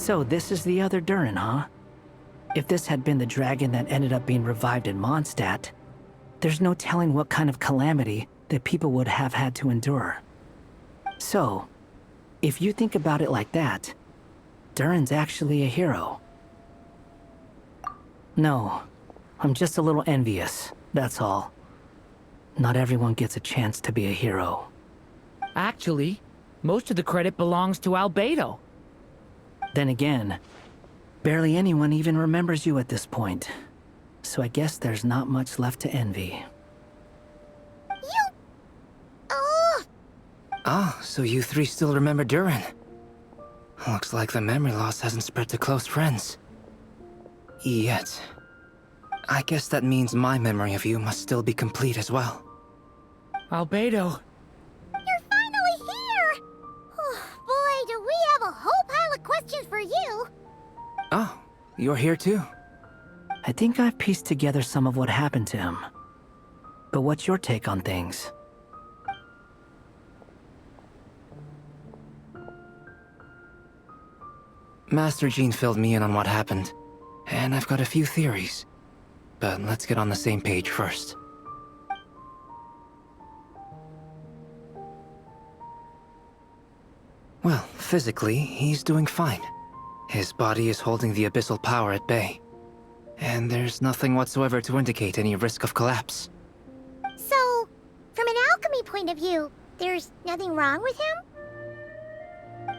So this is the other Durin, huh? If this had been the dragon that ended up being revived in Mondstadt, there's no telling what kind of calamity that people would have had to endure. So, if you think about it like that, Durin's actually a hero. No, I'm just a little envious, that's all. Not everyone gets a chance to be a hero. Actually, most of the credit belongs to Albedo. Then again, barely anyone even remembers you at this point. So I guess there's not much left to envy. You... Oh! Ah, so you three still remember Durin. Looks like the memory loss hasn't spread to close friends. Yet. I guess that means my memory of you must still be complete as well. Albedo. You're finally here! Oh, boy, do we have a whole pile of questions for you! Oh, you're here too? I think I've pieced together some of what happened to him. But what's your take on things? Master Jean filled me in on what happened, and I've got a few theories. But let's get on the same page first. Well, physically, he's doing fine. His body is holding the abyssal power at bay. And there's nothing whatsoever to indicate any risk of collapse. So, from an alchemy point of view, there's nothing wrong with him?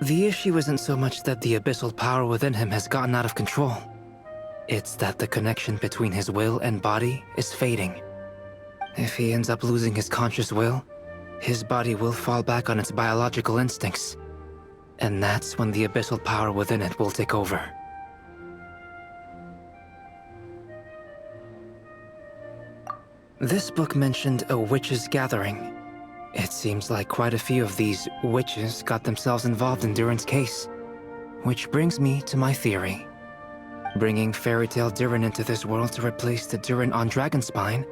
The issue isn't so much that the abyssal power within him has gotten out of control. It's that the connection between his will and body is fading. If he ends up losing his conscious will, his body will fall back on its biological instincts. And that's when the abyssal power within it will take over. This book mentioned a witches' gathering. It seems like quite a few of these witches got themselves involved in Durin's case. Which brings me to my theory. Bringing Fairy Tale Durin into this world to replace the Durin on Dragonspine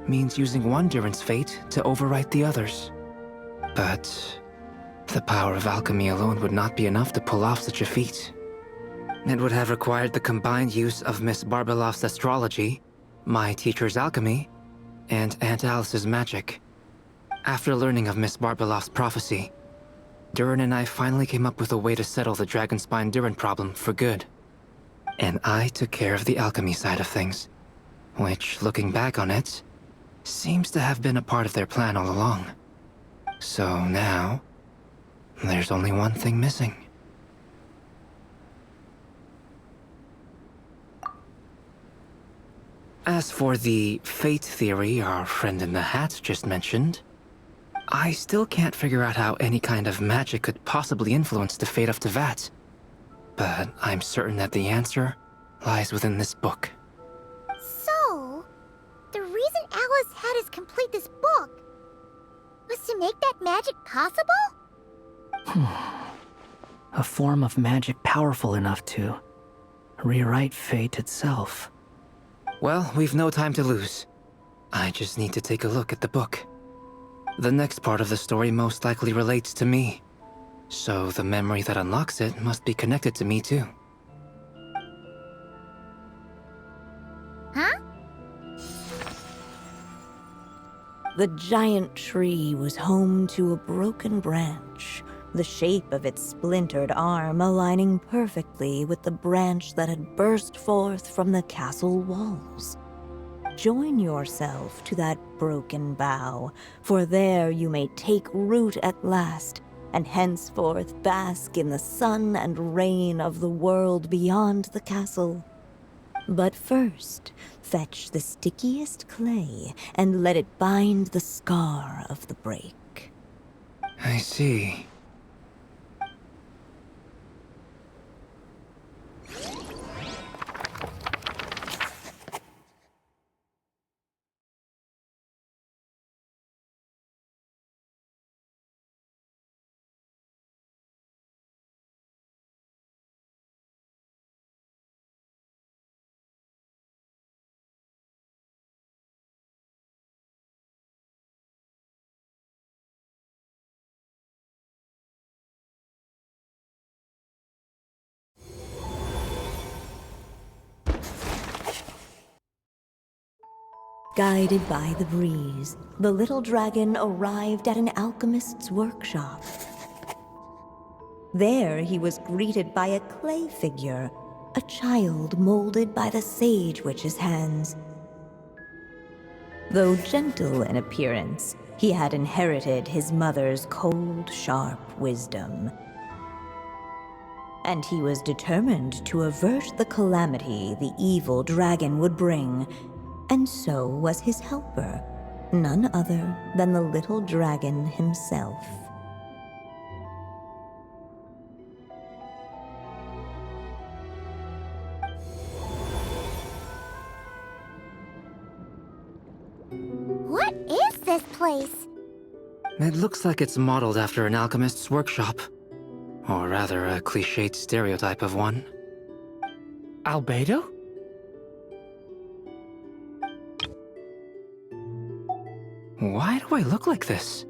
means using one Durin's fate to overwrite the others. But the power of alchemy alone would not be enough to pull off such a feat. It would have required the combined use of Miss Barbeloff's astrology, my teacher's alchemy, and Aunt Alice's magic. After learning of Miss Barbeloff's prophecy, Durin and I finally came up with a way to settle the Dragonspine Durin problem for good. And I took care of the alchemy side of things, which, looking back on it, seems to have been a part of their plan all along. So now, there's only one thing missing. As for the fate theory our friend in the hat just mentioned, I still can't figure out how any kind of magic could possibly influence the fate of Tevat. But I'm certain that the answer lies within this book. So, the reason Alice had us complete this book was to make that magic possible? A form of magic powerful enough to rewrite fate itself. Well, we've no time to lose. I just need to take a look at the book. The next part of the story most likely relates to me. So the memory that unlocks it must be connected to me too. Huh? The giant tree was home to a broken branch, the shape of its splintered arm aligning perfectly with the branch that had burst forth from the castle walls. Join yourself to that broken bough, for there you may take root at last, and henceforth bask in the sun and rain of the world beyond the castle. But first, fetch the stickiest clay and let it bind the scar of the break. I see. Guided by the breeze, the little dragon arrived at an alchemist's workshop. There he was greeted by a clay figure, a child molded by the sage witch's hands. Though gentle in appearance, he had inherited his mother's cold, sharp wisdom. And he was determined to avert the calamity the evil dragon would bring, and so was his helper, none other than the little dragon himself. What is this place? It looks like it's modeled after an alchemist's workshop. Or rather, a cliched stereotype of one. Albedo? Why do I look like this?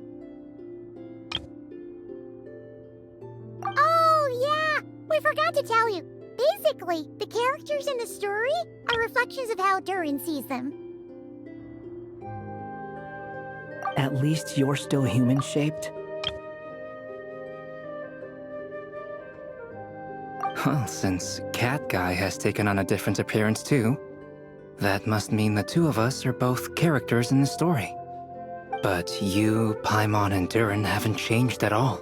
Oh, yeah! We forgot to tell you. Basically, the characters in the story are reflections of how Durin sees them. At least you're still human-shaped. Well, since Cat Guy has taken on a different appearance too, that must mean the two of us are both characters in the story. But you, Paimon, and Durin haven't changed at all.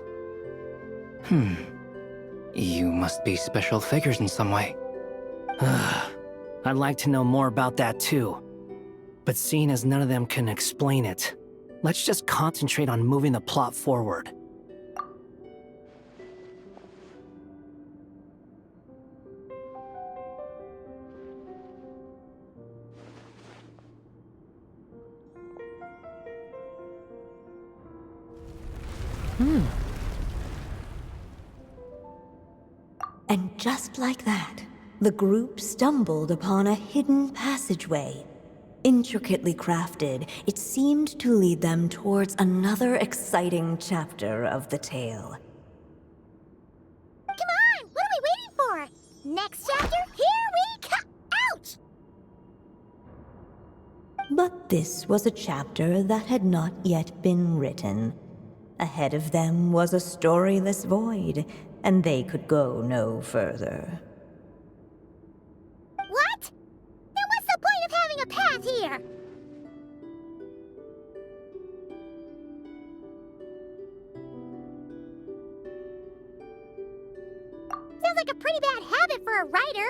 You must be special figures in some way. I'd like to know more about that too. But seeing as none of them can explain it, let's just concentrate on moving the plot forward. And just like that, the group stumbled upon a hidden passageway. Intricately crafted, it seemed to lead them towards another exciting chapter of the tale. Come on! What are we waiting for? Next chapter, here we come! Ouch! But this was a chapter that had not yet been written. Ahead of them was a storyless void, and they could go no further. What? Then what's the point of having a path here? Sounds like a pretty bad habit for a writer.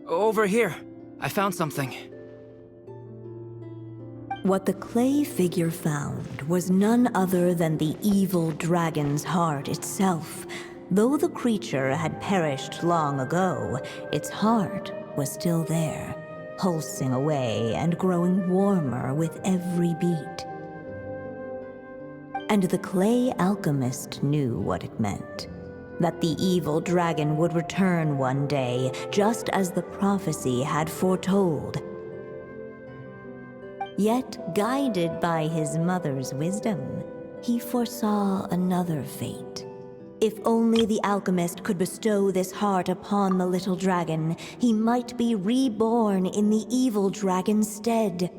Over here. I found something. What the clay figure found was none other than the evil dragon's heart itself. Though the creature had perished long ago, its heart was still there, pulsing away and growing warmer with every beat. And the clay alchemist knew what it meant. That the evil dragon would return one day, just as the prophecy had foretold. Yet, guided by his mother's wisdom, he foresaw another fate. If only the alchemist could bestow this heart upon the little dragon, he might be reborn in the evil dragon's stead.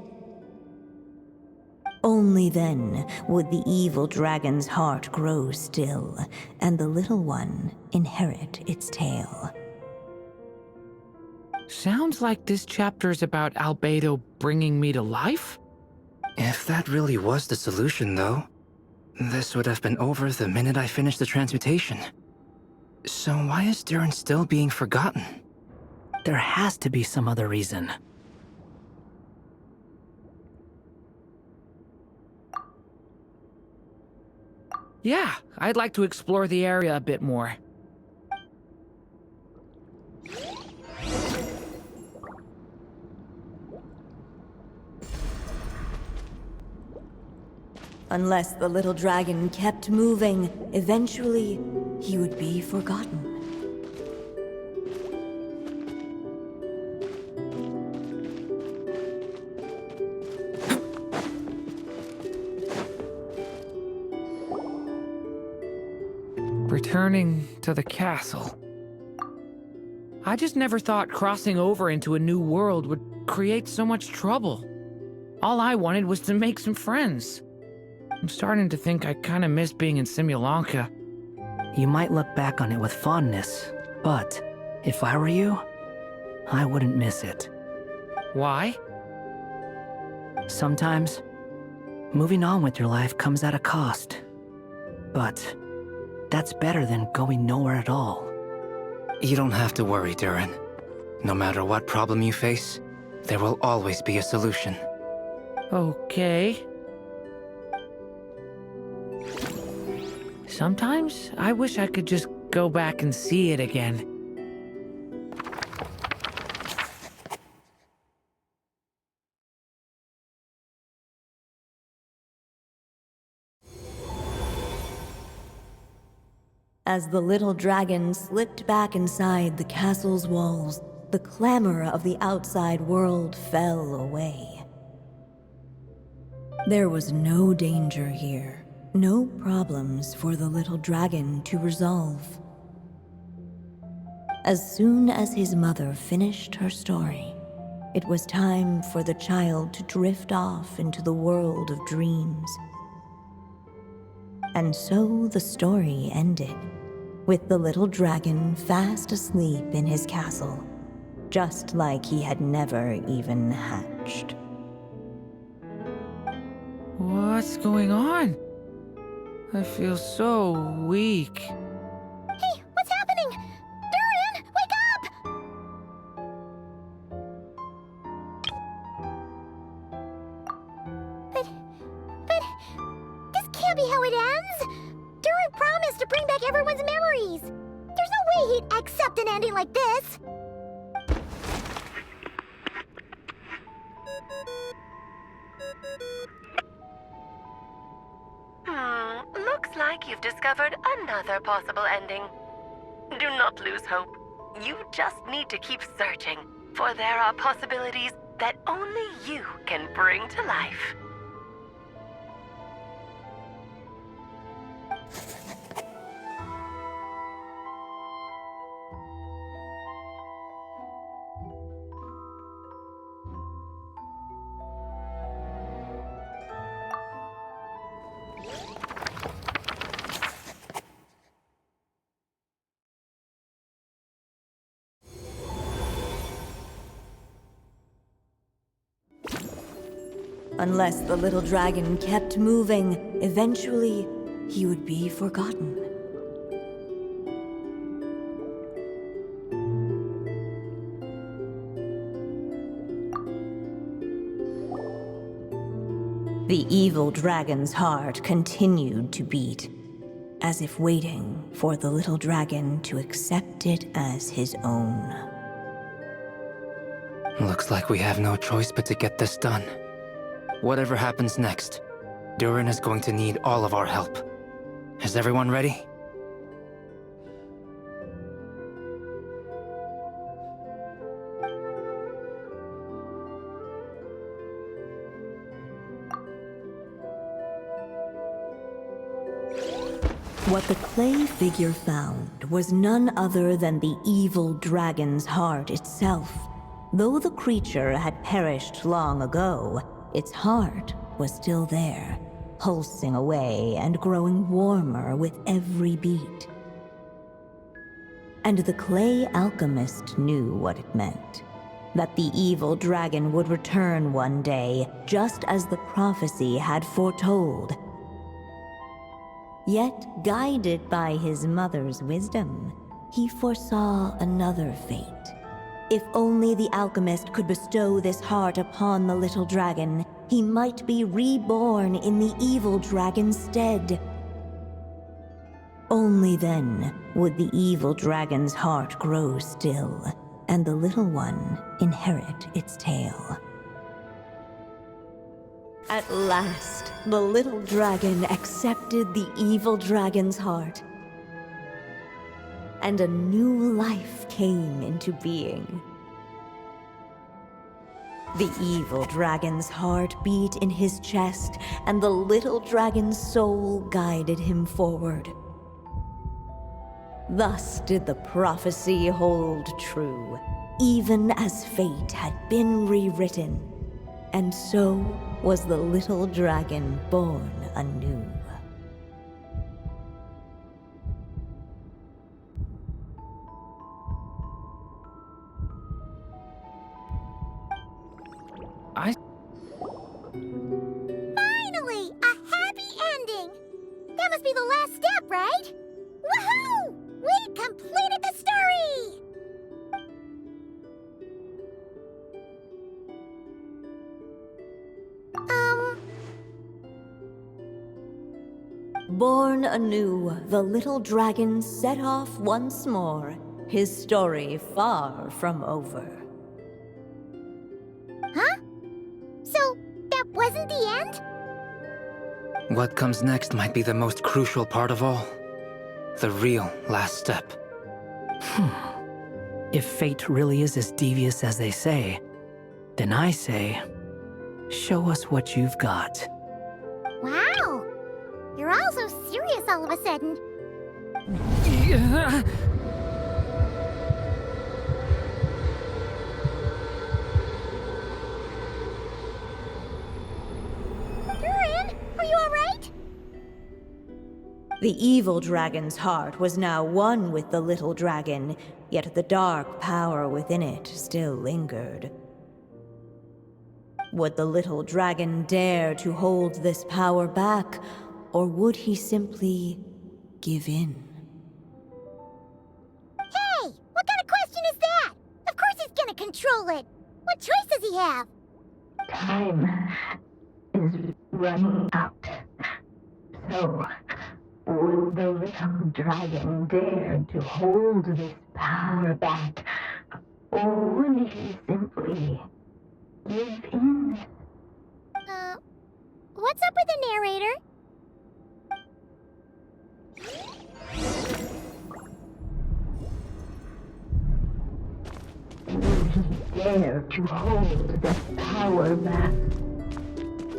Only then would the evil dragon's heart grow still, and the little one inherit its tale. Sounds like this chapter's about Albedo bringing me to life? If that really was the solution, though, this would have been over the minute I finished the transmutation. So why is Durin still being forgotten? There has to be some other reason. Yeah, I'd like to explore the area a bit more. Unless the little dragon kept moving, eventually he would be forgotten. Returning to the castle. I just never thought crossing over into a new world would create so much trouble. All I wanted was to make some friends. I'm starting to think I kind of miss being in Simulanka. You might look back on it with fondness, but if I were you, I wouldn't miss it. Why? Sometimes, moving on with your life comes at a cost. But that's better than going nowhere at all. You don't have to worry, Durin. No matter what problem you face, there will always be a solution. Okay. Sometimes I wish I could just go back and see it again. As the little dragon slipped back inside the castle's walls, the clamor of the outside world fell away. There was no danger here, no problems for the little dragon to resolve. As soon as his mother finished her story, it was time for the child to drift off into the world of dreams. And so the story ended, with the little dragon fast asleep in his castle, just like he had never even hatched. What's going on? I feel so weak. Hey, what's happening? Durin, wake up! But, this can't be how it ends. Durin promised to bring back everyone's memories. There's no way he'd accept an ending like this. Looks like you've discovered another possible ending. Do not lose hope. You just need to keep searching, for there are possibilities that only you can bring to life. Unless the little dragon kept moving, eventually he would be forgotten. The evil dragon's heart continued to beat, as if waiting for the little dragon to accept it as his own. Looks like we have no choice but to get this done. Whatever happens next, Durin is going to need all of our help. Is everyone ready? What the clay figure found was none other than the evil dragon's heart itself. Though the creature had perished long ago, its heart was still there, pulsing away and growing warmer with every beat. And the clay alchemist knew what it meant. That the evil dragon would return one day, just as the prophecy had foretold. Yet, guided by his mother's wisdom, he foresaw another fate. If only the alchemist could bestow this heart upon the little dragon, he might be reborn in the evil dragon's stead. Only then would the evil dragon's heart grow still, and the little one inherit its tale. At last, the little dragon accepted the evil dragon's heart, and a new life came into being. The evil dragon's heart beat in his chest, and the little dragon's soul guided him forward. Thus did the prophecy hold true, even as fate had been rewritten. And so was the little dragon born anew. I Finally! A happy ending! That must be the last step, right? Woohoo! We completed the story! Born anew, the little dragon set off once more, his story far from over. Huh? So, that wasn't the end? What comes next might be the most crucial part of all. The real last step. If fate really is as devious as they say, then I say, show us what you've got. Wow! You're all so serious all of a sudden. Durin, are you alright? The evil dragon's heart was now one with the little dragon, yet the dark power within it still lingered. Would the little dragon dare to hold this power back, or would he simply give in? Hey! What kind of question is that? Of course he's gonna control it! What choice does he have? Time is running out. So, will the little dragon dare to hold this power back? Or will he simply give in? What's up with the narrator? Will he dare to hold this power back?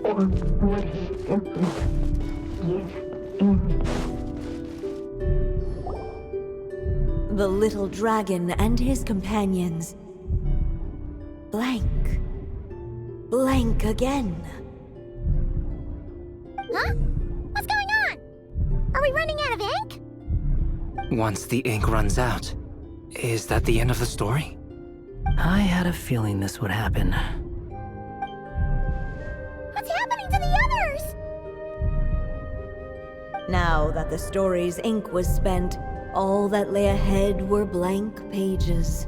Or would he simply give in? The little dragon and his companions blank. Blank again. Huh? What's going on? Are we running out of ink? Once the ink runs out, is that the end of the story? I had a feeling this would happen. What's happening to the others? Now that the story's ink was spent, all that lay ahead were blank pages.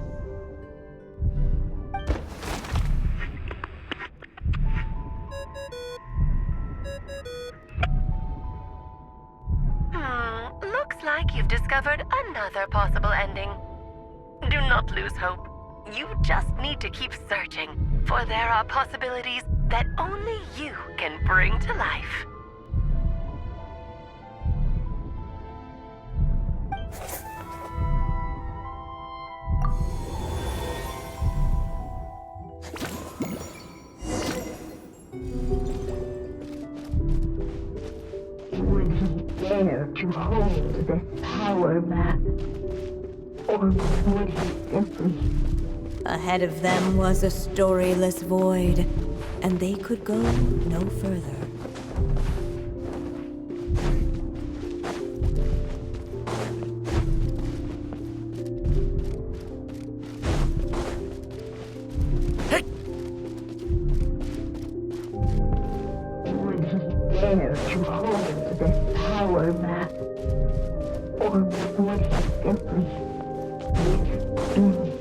Looks like you've discovered another possible ending. Do not lose hope. You just need to keep searching, for there are possibilities that only you can bring to life. Would he dare to hold this power back? Or would he simply... Ahead of them was a storyless void, and they could go no further. Would he dare to hold this power back? Or would he simply give in?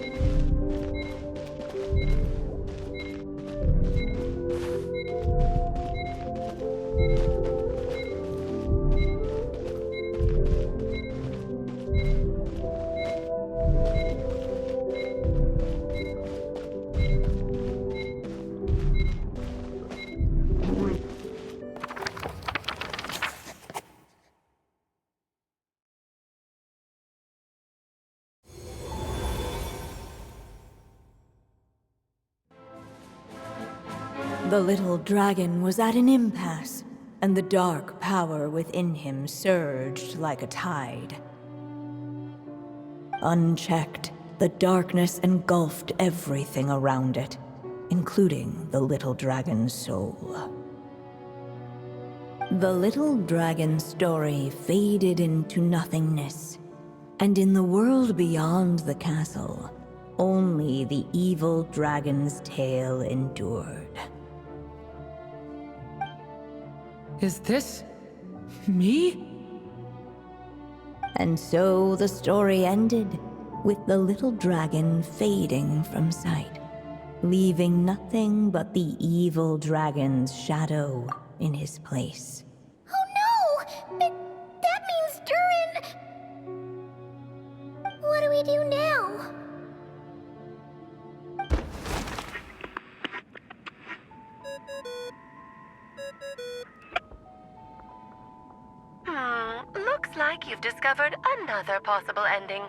The little dragon was at an impasse, and the dark power within him surged like a tide. Unchecked, the darkness engulfed everything around it, including the little dragon's soul. The little dragon's story faded into nothingness, and in the world beyond the castle, only the evil dragon's tale endured. Is this me? And so the story ended, with the little dragon fading from sight, leaving nothing but the evil dragon's shadow in his place. Oh no! That means Durin... What do we do now? Looks like you've discovered another possible ending.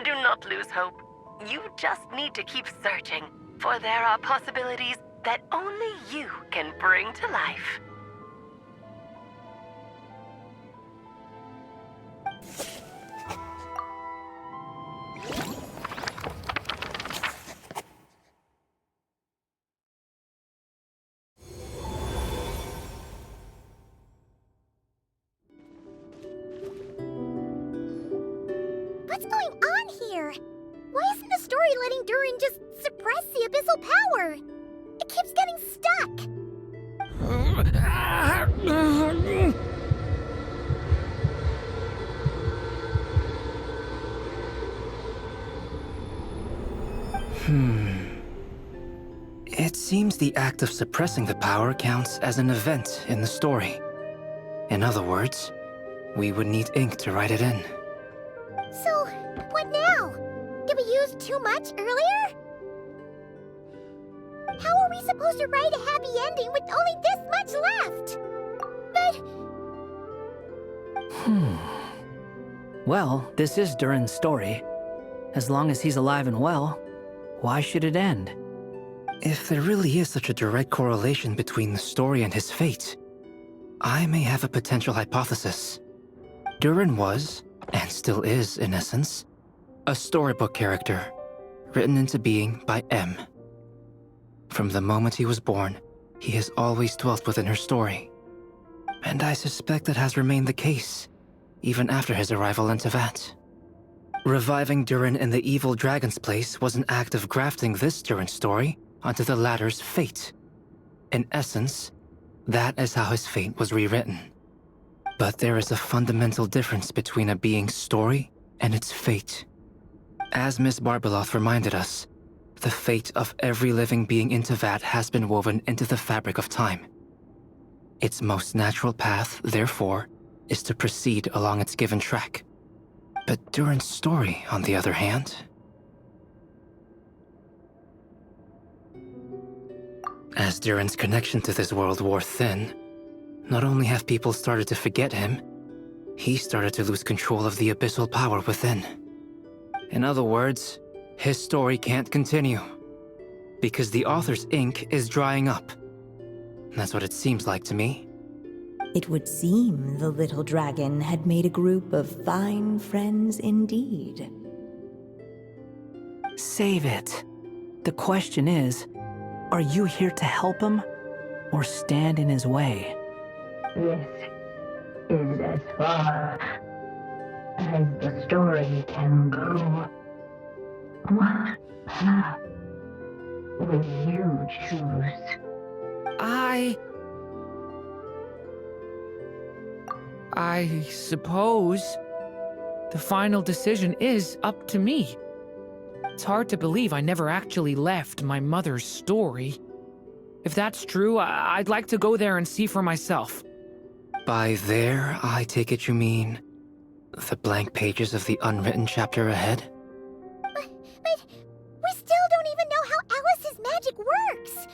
Do not lose hope. You just need to keep searching, for there are possibilities that only you can bring to life. What's going on here? Why isn't the story letting Durin just suppress the abyssal power? It keeps getting stuck. It seems the act of suppressing the power counts as an event in the story. In other words, we would need ink to write it in. So, what now? Did we use too much earlier? How are we supposed to write a happy ending with only this much left? But... Well, this is Durin's story. As long as he's alive and well, why should it end? If there really is such a direct correlation between the story and his fate, I may have a potential hypothesis. Durin was, and still is in essence, a storybook character, written into being by M. From the moment he was born, he has always dwelt within her story. And I suspect that has remained the case, even after his arrival in Tevat. Reviving Durin in the evil dragon's place was an act of grafting this Durin story onto the latter's fate. In essence, that is how his fate was rewritten. But there is a fundamental difference between a being's story and its fate. As Miss Barbeloth reminded us, the fate of every living being in Tevat has been woven into the fabric of time. Its most natural path, therefore, is to proceed along its given track. But Durin's story, on the other hand... As Durin's connection to this world wore thin, not only have people started to forget him, he started to lose control of the abyssal power within. In other words, his story can't continue, because the author's ink is drying up. That's what it seems like to me. It would seem the little dragon had made a group of fine friends indeed. Save it. The question is, are you here to help him, or stand in his way? This is as far as the story can go. What path will you choose? I suppose the final decision is up to me. It's hard to believe I never actually left my mother's story. If that's true, I'd like to go there and see for myself. By there, I take it you mean the blank pages of the unwritten chapter ahead? But we still don't even know how Alice's magic works.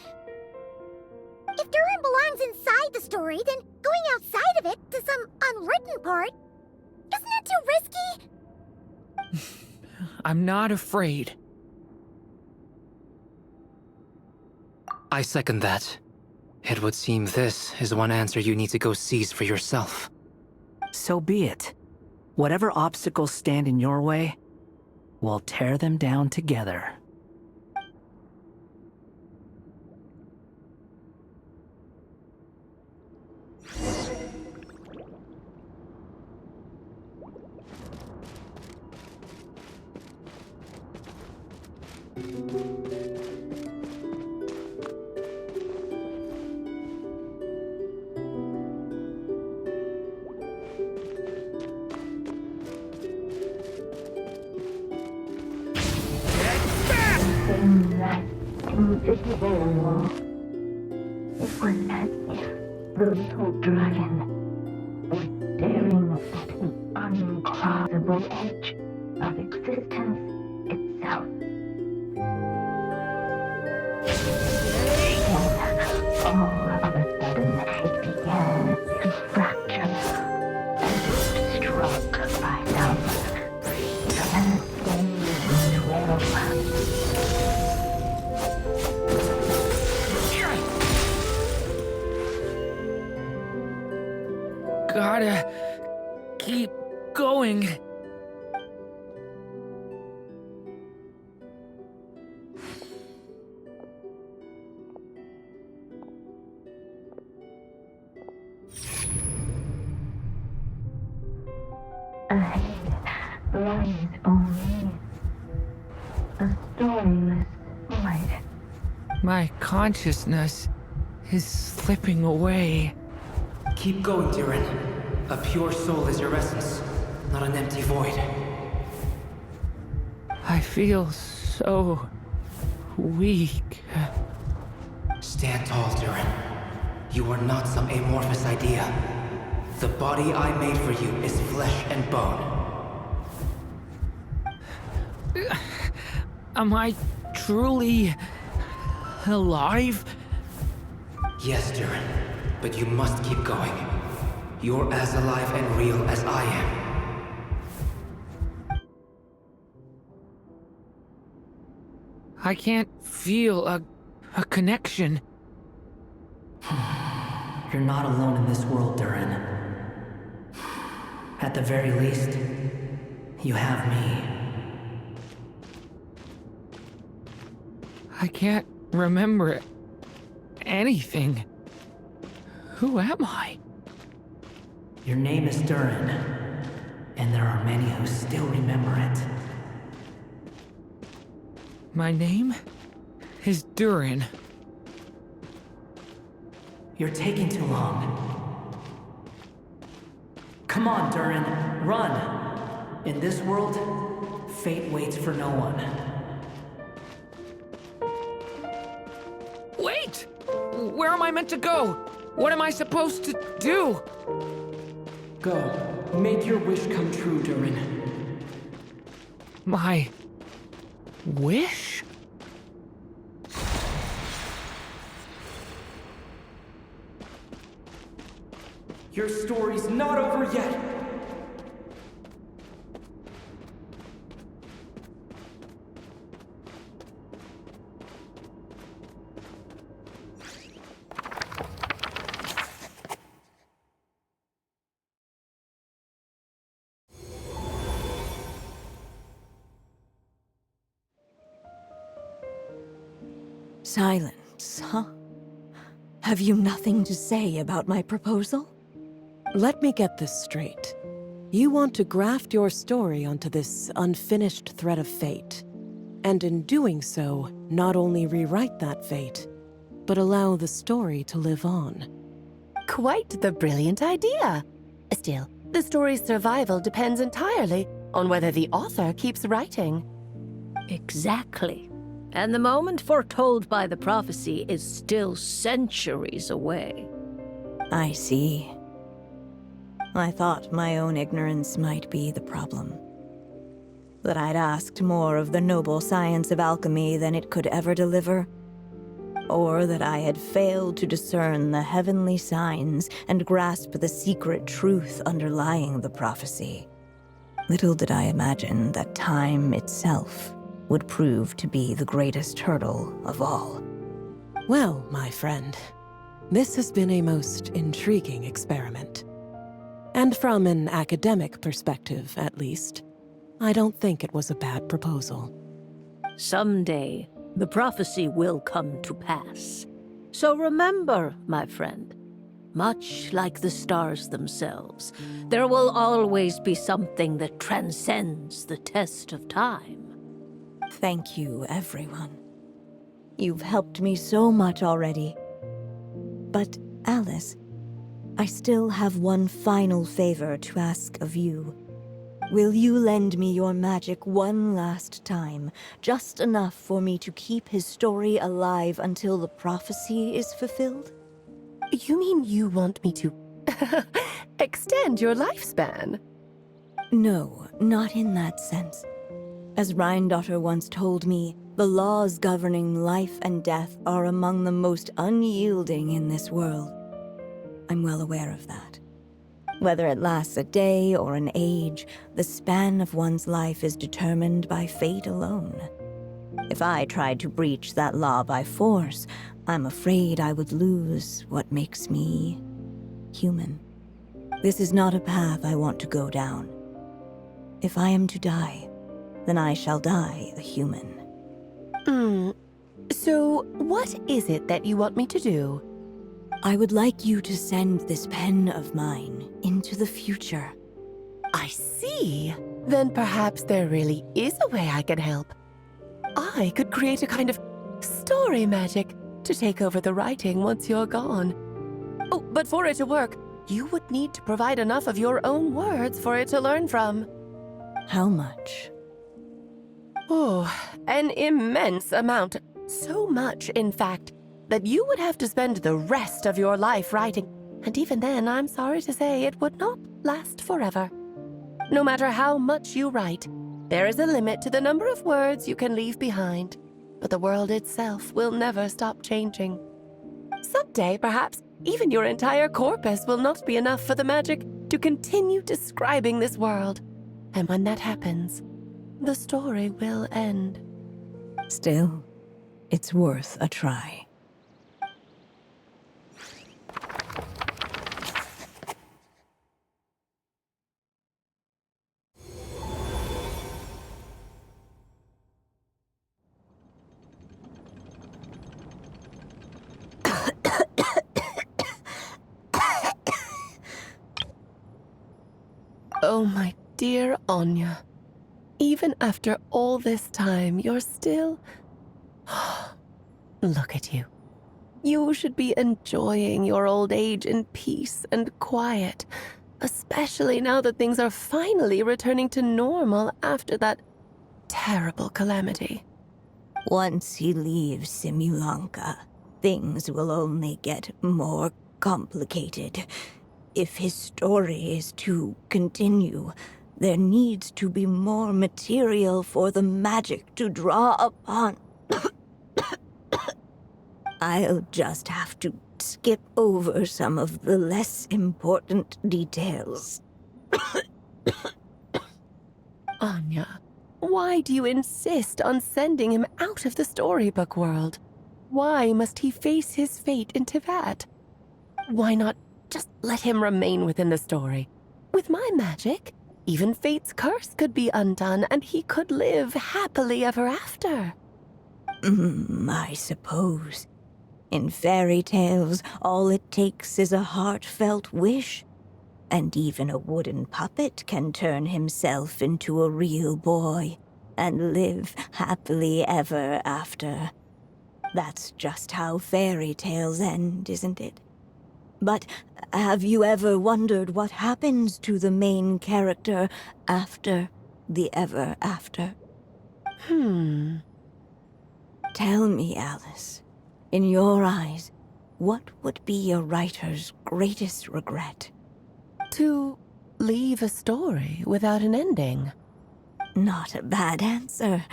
If Durin belongs inside the story, then going outside of it to some unwritten part, isn't that too risky? I'm not afraid. I second that. It would seem this is one answer you need to go seize for yourself. So be it. Whatever obstacles stand in your way, We'll tear them down together. Thing that invisible. It was as if the little dragon was staring at the uncrossable edge of existence itself. Then, all of a sudden, it began to fracture, as if struck by some transcending 12. Gotta keep going. Ahead lies only a storyless void. My consciousness is slipping away. Keep going, Durin. A pure soul is your essence, not an empty void. I feel so weak. Stand tall, Durin. You are not some amorphous idea. The body I made for you is flesh and bone. Am I truly alive? Yes, Durin, but you must keep going. You're as alive and real as I am. I can't feel a connection. You're not alone in this world, Durin. At the very least, you have me. I can't remember anything. Who am I? Your name is Durin, and there are many who still remember it. My name is Durin. You're taking too long. Come on, Durin, run! In this world, fate waits for no one. Wait! Where am I meant to go? What am I supposed to do? Go. Make your wish come true, Durin. My wish? Your story's not over yet! Silence, huh? Have you nothing to say about my proposal? Let me get this straight. You want to graft your story onto this unfinished thread of fate, and in doing so, not only rewrite that fate, but allow the story to live on. Quite the brilliant idea. Still, the story's survival depends entirely on whether the author keeps writing. Exactly. And the moment foretold by the prophecy is still centuries away. I see. I thought my own ignorance might be the problem. That I'd asked more of the noble science of alchemy than it could ever deliver. Or that I had failed to discern the heavenly signs and grasp the secret truth underlying the prophecy. Little did I imagine that time itself would prove to be the greatest hurdle of all. Well, my friend, this has been a most intriguing experiment. And from an academic perspective, at least, I don't think it was a bad proposal. Someday, the prophecy will come to pass. So remember, my friend, much like the stars themselves, there will always be something that transcends the test of time. Thank you, everyone. You've helped me so much already. But, Alice, I still have one final favor to ask of you. Will you lend me your magic one last time, just enough for me to keep his story alive until the prophecy is fulfilled? You mean you want me to extend your lifespan? No, not in that sense. As Rheindotter once told me, the laws governing life and death are among the most unyielding in this world. I'm well aware of that. Whether it lasts a day or an age, the span of one's life is determined by fate alone. If I tried to breach that law by force, I'm afraid I would lose what makes me human. This is not a path I want to go down. If I am to die, then I shall die a human. So what is it that you want me to do? I would like you to send this pen of mine into the future. I see. Then perhaps there really is a way I can help. I could create a kind of story magic to take over the writing once you're gone. Oh, but for it to work, you would need to provide enough of your own words for it to learn from. How much? Oh, an immense amount. So much, in fact, that you would have to spend the rest of your life writing. And even then, I'm sorry to say, it would not last forever. No matter how much you write, there is a limit to the number of words you can leave behind. But the world itself will never stop changing. Someday, perhaps, even your entire corpus will not be enough for the magic to continue describing this world. And when that happens, the story will end. Still, it's worth a try. Oh, my dear Anya. Even after all this time, you're still... Look at you. You should be enjoying your old age in peace and quiet, especially now that things are finally returning to normal after that terrible calamity. Once he leaves Simulanka, things will only get more complicated. If his story is to continue, there needs to be more material for the magic to draw upon. I'll just have to skip over some of the less important details. Anya, why do you insist on sending him out of the storybook world? Why must he face his fate in Tivat? Why not just let him remain within the story? With my magic, even fate's curse could be undone and he could live happily ever after. I suppose. In fairy tales, all it takes is a heartfelt wish. And even a wooden puppet can turn himself into a real boy and live happily ever after. That's just how fairy tales end, isn't it? But have you ever wondered what happens to the main character after the ever after? Tell me, Alice, in your eyes, what would be a writer's greatest regret? To leave a story without an ending. Not a bad answer.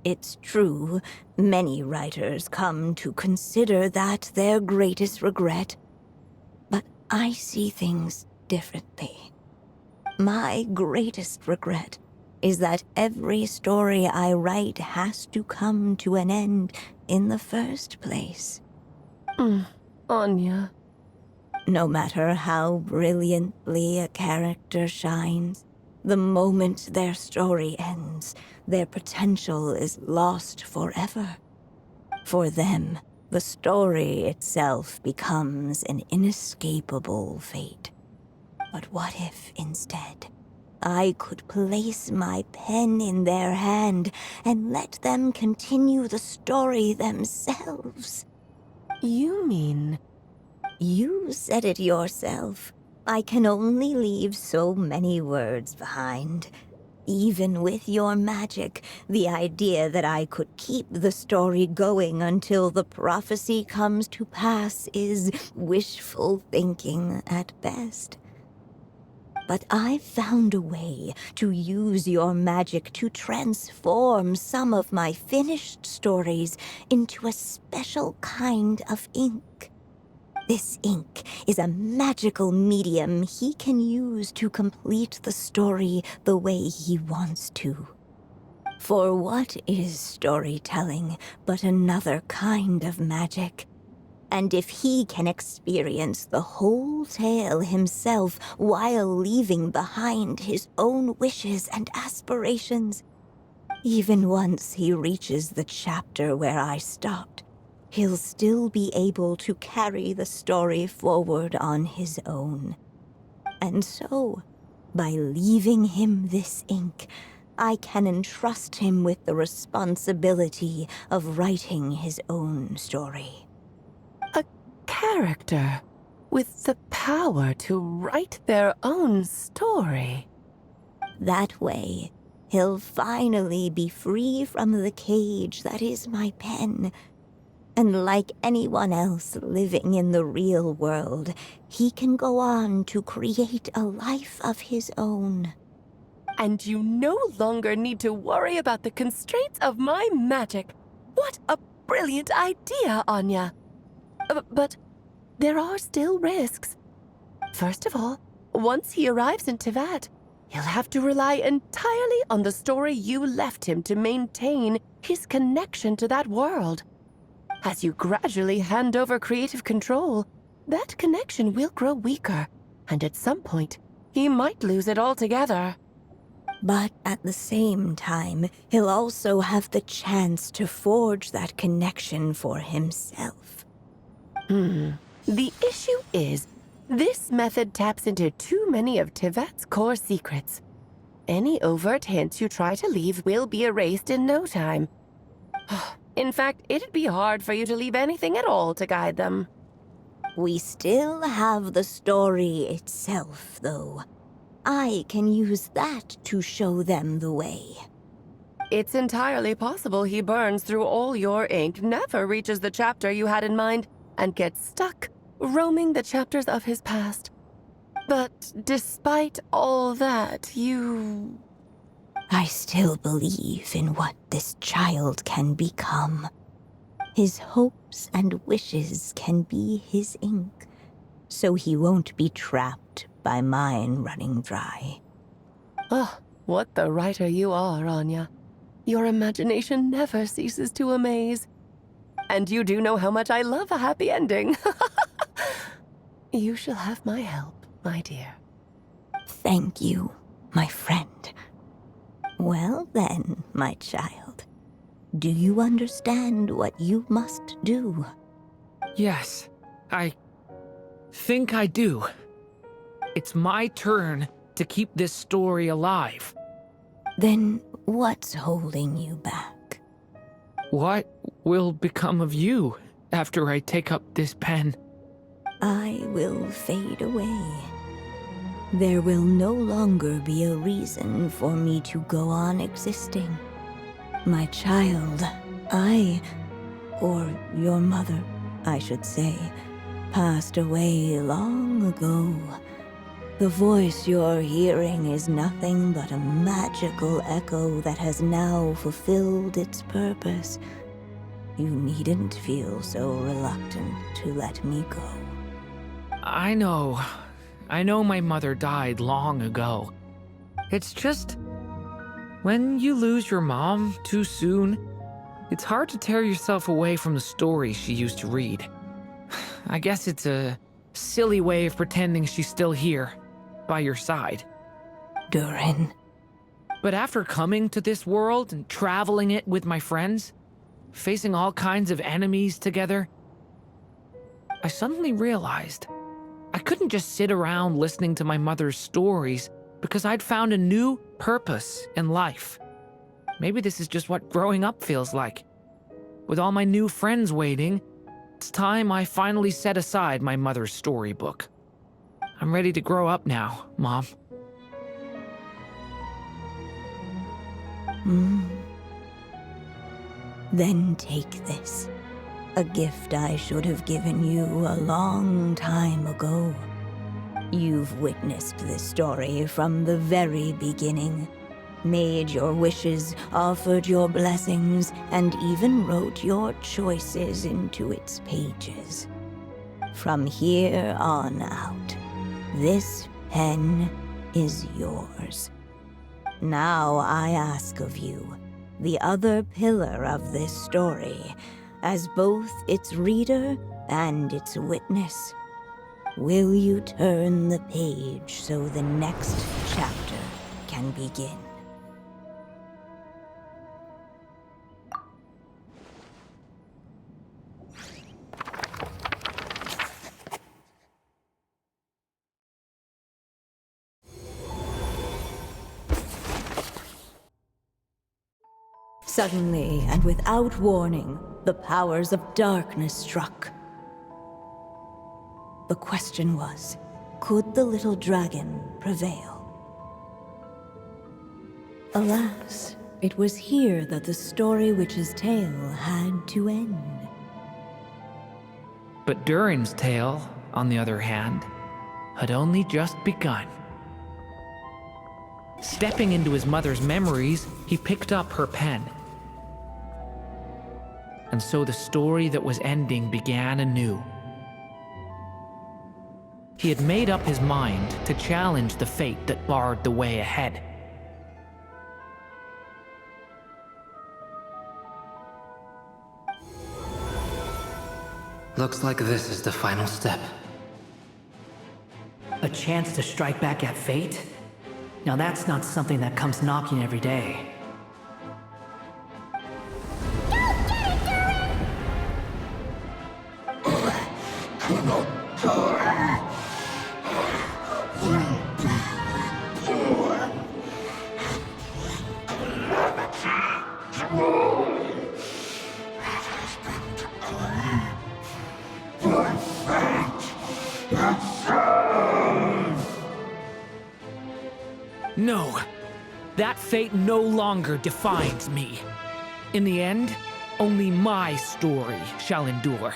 It's true, many writers come to consider that their greatest regret. But I see things differently. My greatest regret is that every story I write has to come to an end in the first place. Anya. No matter how brilliantly a character shines, The moment their story ends, their potential is lost forever. For them, the story itself becomes an inescapable fate. But what if, instead, I could place my pen in their hand and let them continue the story themselves? You mean... You said it yourself. I can only leave so many words behind. Even with your magic, the idea that I could keep the story going until the prophecy comes to pass is wishful thinking at best. But I've found a way to use your magic to transform some of my finished stories into a special kind of ink. This ink is a magical medium he can use to complete the story the way he wants to. For what is storytelling but another kind of magic? And if he can experience the whole tale himself while leaving behind his own wishes and aspirations, even once he reaches the chapter where I stopped, he'll still be able to carry the story forward on his own. And so, by leaving him this ink, I can entrust him with the responsibility of writing his own story. A character with the power to write their own story. That way, he'll finally be free from the cage that is my pen. And like anyone else living in the real world, he can go on to create a life of his own. And you no longer need to worry about the constraints of my magic. What a brilliant idea, Anya. But there are still risks. First of all, once he arrives in Tivat, he'll have to rely entirely on the story you left him to maintain his connection to that world. As you gradually hand over creative control, that connection will grow weaker, and at some point, he might lose it altogether. But at the same time, he'll also have the chance to forge that connection for himself. The issue is, this method taps into too many of Tivat's core secrets. Any overt hints you try to leave will be erased in no time. In fact, it'd be hard for you to leave anything at all to guide them. We still have the story itself, though. I can use that to show them the way. It's entirely possible he burns through all your ink, never reaches the chapter you had in mind, and gets stuck, roaming the chapters of his past. But despite all that, I still believe in what this child can become. His hopes and wishes can be his ink, so he won't be trapped by mine running dry. Oh, what the writer you are, Anya. Your imagination never ceases to amaze. And you do know how much I love a happy ending. You shall have my help, my dear. Thank you, my friend. Well then, my child, do you understand what you must do? Yes, I think I do. It's my turn to keep this story alive. Then what's holding you back? What will become of you after I take up this pen? I will fade away. There will no longer be a reason for me to go on existing. My child, or your mother, I should say, passed away long ago. The voice you're hearing is nothing but a magical echo that has now fulfilled its purpose. You needn't feel so reluctant to let me go. I know my mother died long ago. It's just, when you lose your mom too soon, it's hard to tear yourself away from the stories she used to read. I guess it's a silly way of pretending she's still here, by your side. Durin. But after coming to this world and traveling it with my friends, facing all kinds of enemies together, I suddenly realized I couldn't just sit around listening to my mother's stories because I'd found a new purpose in life. Maybe this is just what growing up feels like. With all my new friends waiting, it's time I finally set aside my mother's storybook. I'm ready to grow up now, Mom. Then take this. A gift I should have given you a long time ago. You've witnessed this story from the very beginning. Made your wishes, offered your blessings, and even wrote your choices into its pages. From here on out, this pen is yours. Now I ask of you, the other pillar of this story, as both its reader and its witness, will you turn the page so the next chapter can begin? Suddenly, and without warning, the powers of darkness struck. The question was, could the little dragon prevail? Alas, it was here that the story witch's tale had to end. But Durin's tale, on the other hand, had only just begun. Stepping into his mother's memories, he picked up her pen. And so the story that was ending began anew. He had made up his mind to challenge the fate that barred the way ahead. Looks like this is the final step. A chance to strike back at fate? Now that's not something that comes knocking every day. No, that fate no longer defines me. In the end, only my story shall endure.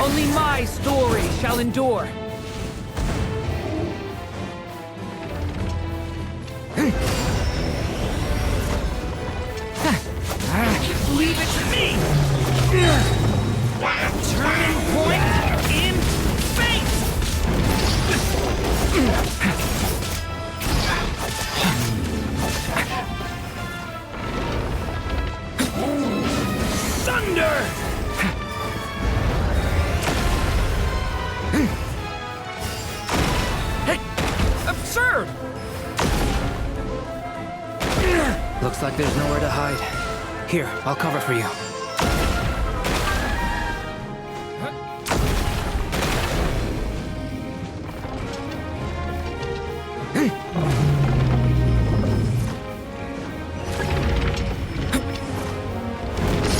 Only my story shall endure. Leave it to me! Turning point in fate! Looks like there's nowhere to hide. Here, I'll cover for you.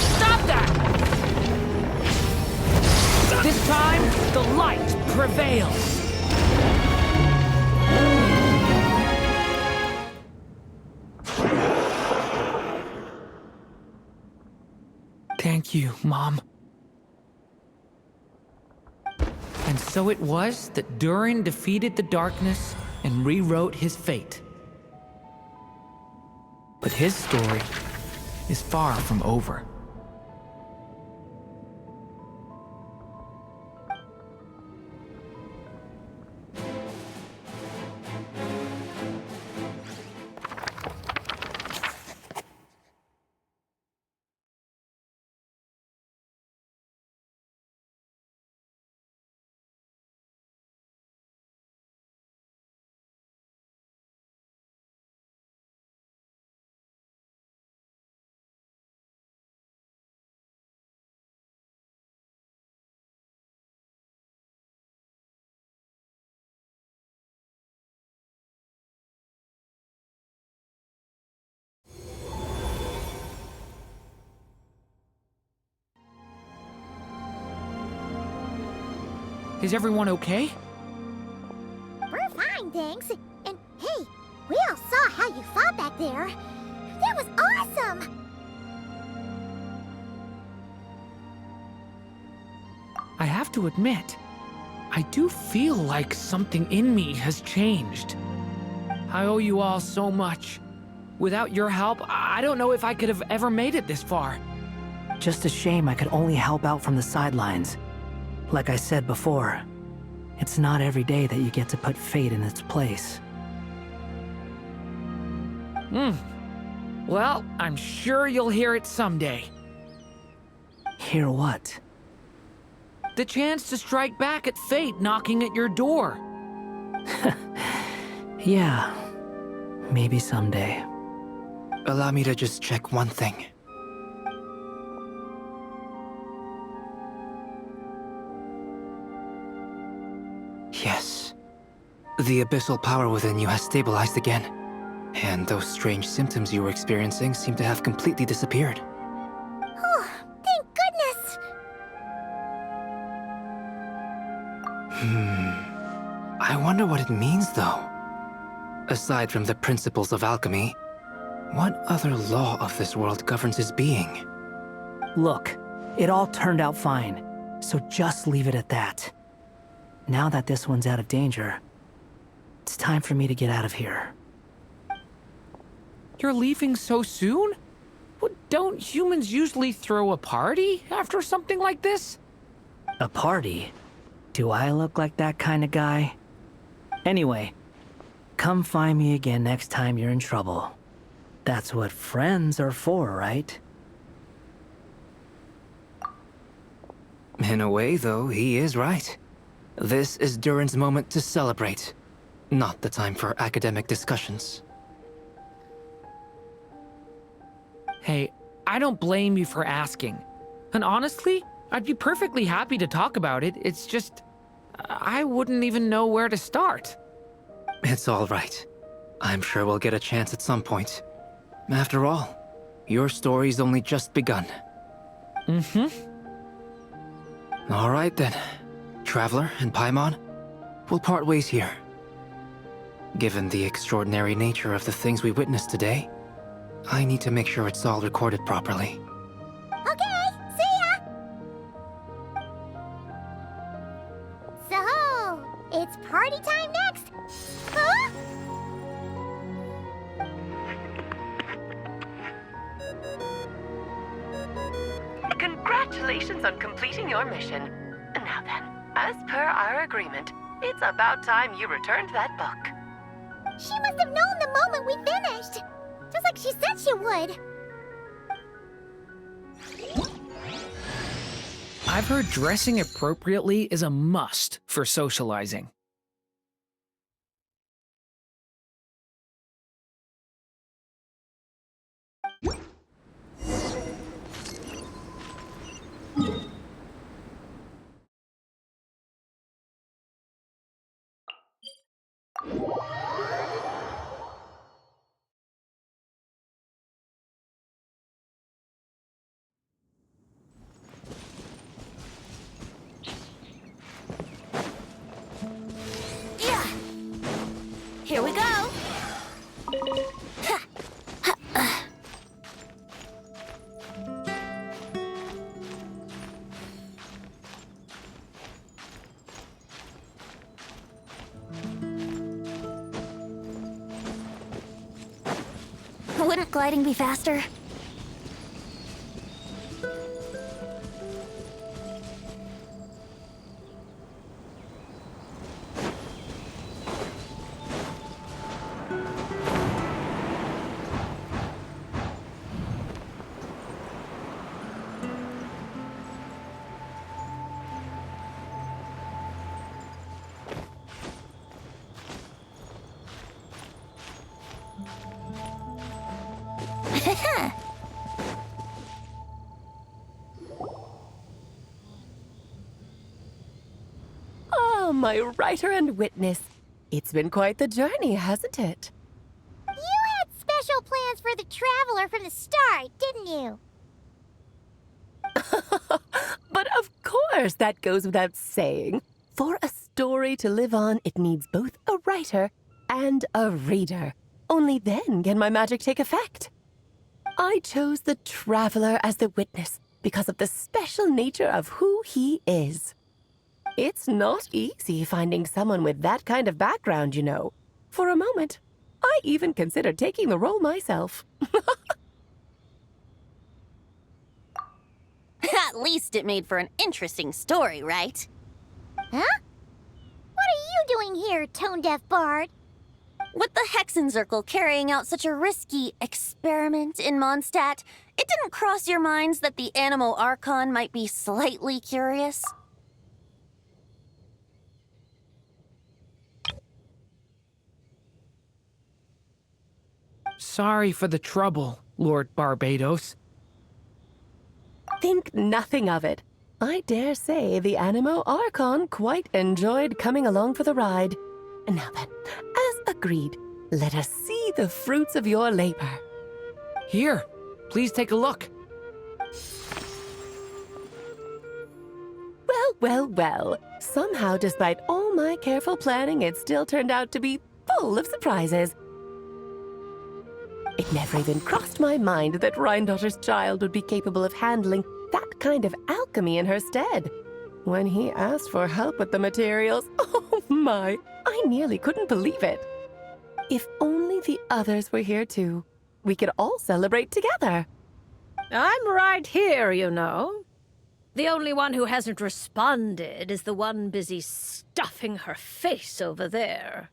Stop that! This time, the light prevails. Thank you, Mom. And so it was that Durin defeated the darkness and rewrote his fate. But his story is far from over. Is everyone okay? We're fine, thanks. And hey, we all saw how you fought back there. That was awesome! I have to admit, I do feel like something in me has changed. I owe you all so much. Without your help, I don't know if I could have ever made it this far. Just a shame I could only help out from the sidelines. Like I said before, it's not every day that you get to put fate in its place. Well, I'm sure you'll hear it someday. Hear what? The chance to strike back at fate knocking at your door. Yeah, maybe someday. Allow me to just check one thing. Yes. The abyssal power within you has stabilized again. And those strange symptoms you were experiencing seem to have completely disappeared. Oh, thank goodness! I wonder what it means, though. Aside from the principles of alchemy, what other law of this world governs his being? Look, it all turned out fine, so just leave it at that. Now that this one's out of danger, it's time for me to get out of here. You're leaving so soon? Well, don't humans usually throw a party after something like this? A party? Do I look like that kind of guy? Anyway, come find me again next time you're in trouble. That's what friends are for, right? In a way, though, he is right. This is Durin's moment to celebrate, not the time for academic discussions. Hey, I don't blame you for asking. And honestly, I'd be perfectly happy to talk about it. It's just, I wouldn't even know where to start. It's all right. I'm sure we'll get a chance at some point. After all, your story's only just begun. All right then. Traveler and Paimon, we'll part ways here. Given the extraordinary nature of the things we witnessed today, I need to make sure it's all recorded properly. Okay, see ya! So, it's party time next! Huh? Congratulations on completing your mission. Now then, as per our agreement, it's about time you returned that book. She must have known the moment we finished! Just like she said she would! I've heard dressing appropriately is a must for socializing. Wouldn't gliding be faster? Oh, my writer and witness. It's been quite the journey, hasn't it? You had special plans for the traveler from the start, didn't you? But of course, that goes without saying. For a story to live on, it needs both a writer and a reader. Only then can my magic take effect. I chose the traveler as the witness because of the special nature of who he is. It's not easy finding someone with that kind of background, you know. For a moment, I even considered taking the role myself. At least it made for an interesting story, right? Huh? What are you doing here, tone-deaf bard? With the Hexenzirkel carrying out such a risky experiment in Mondstadt, it didn't cross your minds that the Animo Archon might be slightly curious? Sorry for the trouble, Lord Barbados. Think nothing of it. I dare say the Animo Archon quite enjoyed coming along for the ride. And now then, as agreed, let us see the fruits of your labor. Here, please take a look. Well, well, well. Somehow, despite all my careful planning, it still turned out to be full of surprises. It never even crossed my mind that Rhindotter's child would be capable of handling that kind of alchemy in her stead. When he asked for help with the materials, oh my, I nearly couldn't believe it. If only the others were here too, we could all celebrate together. I'm right here, you know. The only one who hasn't responded is the one busy stuffing her face over there.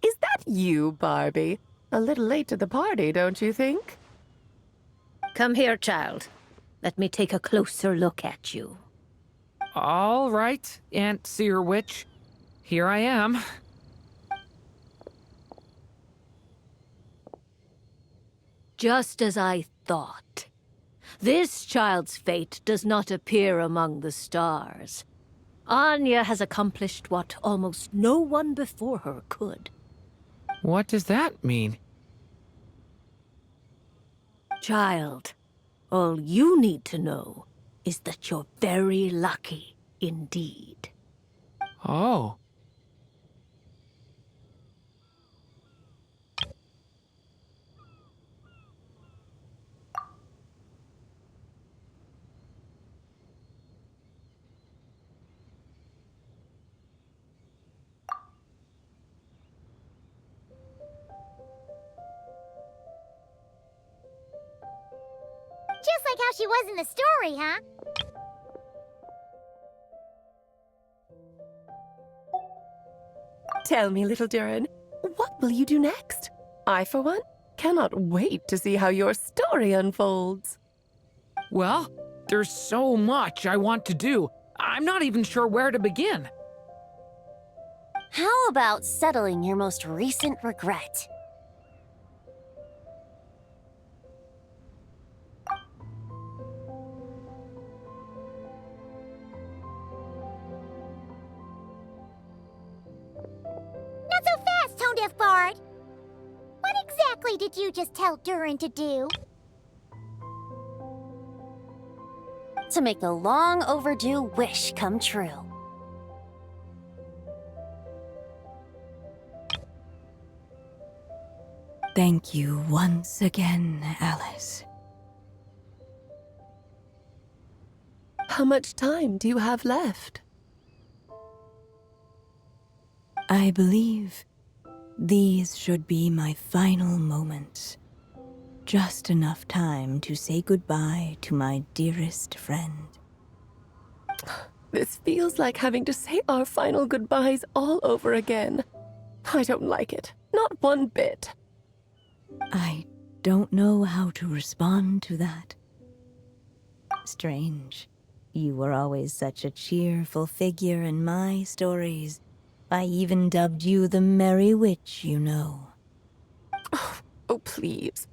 Is that you, Barbie? A little late to the party, don't you think? Come here, child. Let me take a closer look at you. All right, Aunt Seer Witch. Here I am. Just as I thought. This child's fate does not appear among the stars. Anya has accomplished what almost no one before her could. What does that mean? Child, all you need to know is that you're very lucky indeed. Oh. Just like how she was in the story, huh? Tell me, little Durin, what will you do next? I, for one, cannot wait to see how your story unfolds. Well, there's so much I want to do. I'm not even sure where to begin. How about settling your most recent regret? Not so fast, tone-deaf bard! What exactly did you just tell Durin to do? To make the long overdue wish come true. Thank you once again, Alice. How much time do you have left? I believe These should be my final moments. Just enough time to say goodbye to my dearest friend. This feels like having to say our final goodbyes all over again. I don't like it. Not one bit. I don't know how to respond to that. Strange. You were always such a cheerful figure in my stories. I even dubbed you the Merry Witch, you know. Oh, please.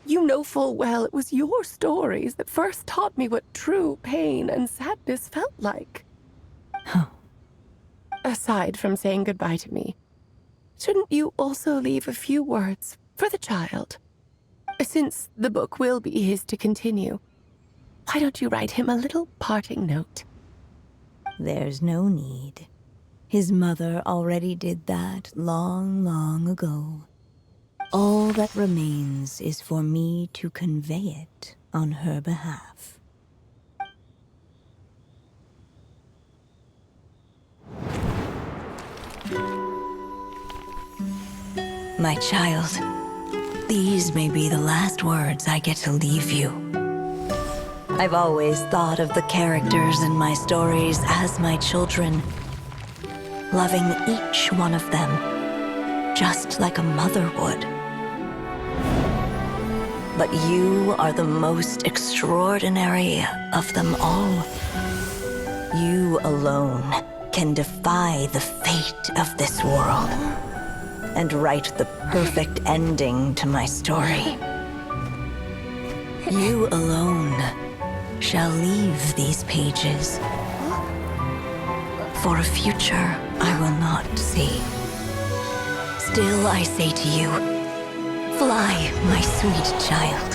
You know full well it was your stories that first taught me what true pain and sadness felt like. Huh. Aside from saying goodbye to me, shouldn't you also leave a few words for the child? Since the book will be his to continue, why don't you write him a little parting note? There's no need. His mother already did that long, long ago. All that remains is for me to convey it on her behalf. My child, these may be the last words I get to leave you. I've always thought of the characters in my stories as my children, loving each one of them, just like a mother would. But you are the most extraordinary of them all. You alone can defy the fate of this world and write the perfect ending to my story. You alone shall leave these pages for a future I will not see. Still I say to you, fly, my sweet child.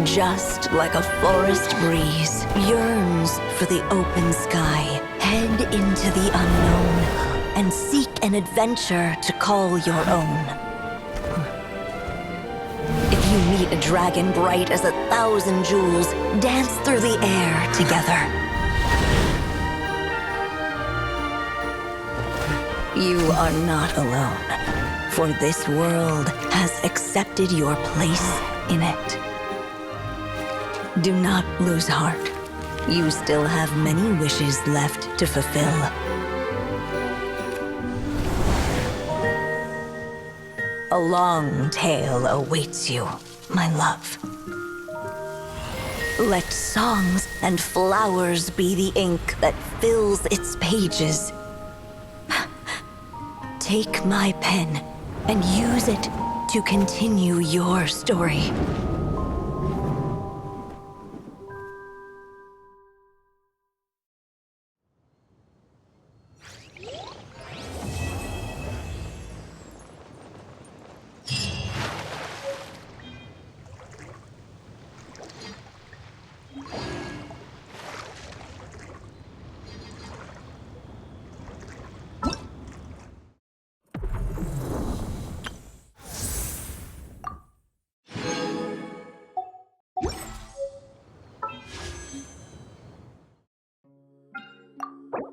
Just like a forest breeze yearns for the open sky, head into the unknown and seek an adventure to call your own. If you meet a dragon bright as 1,000 jewels, dance through the air together. You are not alone, for this world has accepted your place in it. Do not lose heart. You still have many wishes left to fulfill. A long tale awaits you, my love. Let songs and flowers be the ink that fills its pages. Take my pen and use it to continue your story.